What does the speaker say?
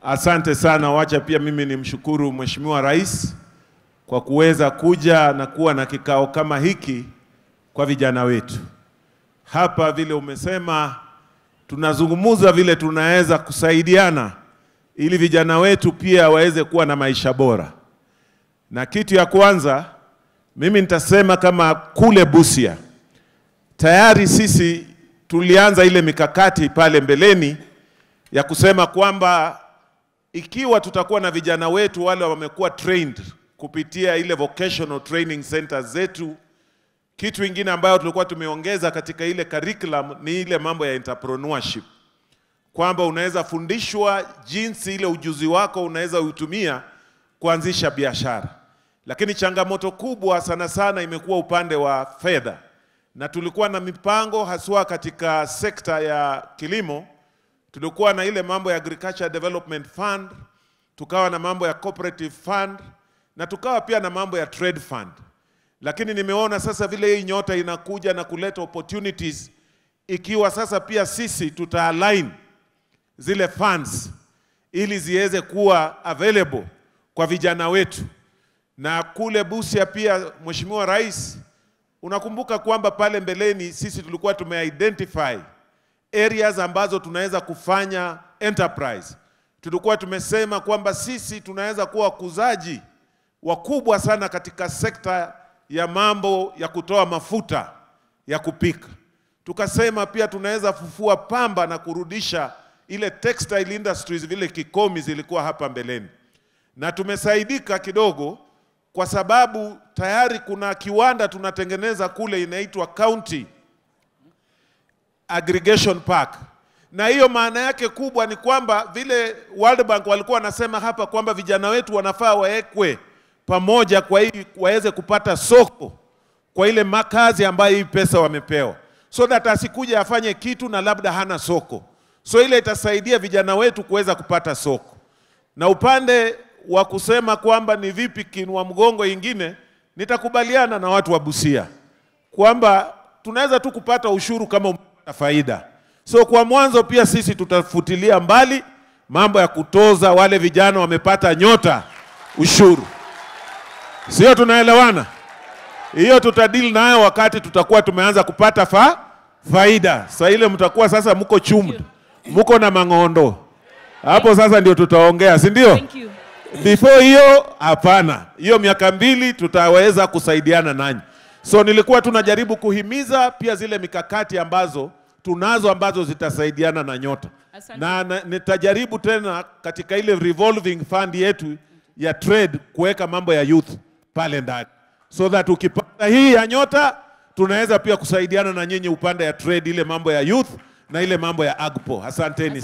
Asante sana. Wacha pia mimi nimshukuru Mheshimiwa Rais kwa kuweza kuja na kuwa na kikao kama hiki kwa vijana wetu. Hapa vile umesema tunazungumza vile tunaweza kusaidiana ili vijana wetu pia waweze kuwa na maisha bora. Na kitu ya kwanza mimi nitasema kama kule Busia tayari sisi tulianza ile mikakati pale mbeleni ya kusema kwamba ikiwa tutakuwa na vijana wetu wale wamekuwa trained kupitia ile vocational training centers zetu, kitu kingine ambayo tulikuwa tumeongeza katika ile curriculum ni ile mambo ya entrepreneurship, kwamba unaweza fundishwa jinsi ile ujuzi wako unaweza utumia kuanzisha biashara. Lakini changamoto kubwa sana sana imekuwa upande wa fedha, na tulikuwa na mipango haswa katika sekta ya kilimo. Tulikuwa na ile mambo ya Agriculture Development Fund, tukawa na mambo ya Cooperative Fund, na tukawa pia na mambo ya Trade Fund. Lakini nimeona sasa vile hii nyota inakuja na kuleta opportunities, ikiwa sasa pia sisi tuta-align zile funds ili ziweze kuwa available kwa vijana wetu. Na kule Busia pia, Mheshimiwa Rais, unakumbuka kwamba pale mbeleni sisi tulikuwa tume-identify areas ambazo tunaweza kufanya enterprise. Tulikuwa tumesema kwamba sisi tunaweza kuwa wakuzaji wakubwa sana katika sekta ya mambo ya kutoa mafuta ya kupika. Tukasema pia tunaweza fufua pamba na kurudisha ile textile industries vile Kikomi zilikuwa hapa mbeleni. Na tumesaidika kidogo kwa sababu tayari kuna kiwanda tunatengeneza kule inaitwa County Aggregation Park. Na hiyo maana yake kubwa ni kwamba vile World Bank walikuwa wanasema hapa kwamba vijana wetu wanafaa waekwe pamoja kwa hii waweze kupata soko kwa ile makazi ambayo hii pesa wamepewa, so that asikuja afanye kitu na labda hana soko. So ile itasaidia vijana wetu kuweza kupata soko. Na upande wa kusema kwamba ni vipi kinua mgongo ingine, nitakubaliana na watu wa Busia kwamba tunaweza tu kupata ushuru kama umepata faida. So kwa mwanzo pia sisi tutafutilia mbali mambo ya kutoza wale vijana wamepata nyota ushuru. Sio, tunaelewana? Hiyo tutadili nayo wakati tutakuwa tumeanza kupata faida. Sasa ile mtakuwa sasa mko chumd, mko na mangondo. Hapo sasa ndio tutaongea, si ndio? Before hiyo hapana. Hiyo miaka 2 tutaweza kusaidiana nanyi. So nilikuwa tunajaribu kuhimiza pia zile mikakati ambazo tunazo ambazo zitasaidiana na nyota. Na nitajaribu tena katika ile revolving fund yetu ya trade kuweka mambo ya youth pale ndani, so that ukipata hii ya nyota tunaweza pia kusaidiana na nyinyi upande ya trade, ile mambo ya youth na ile mambo ya agpo. Asanteni.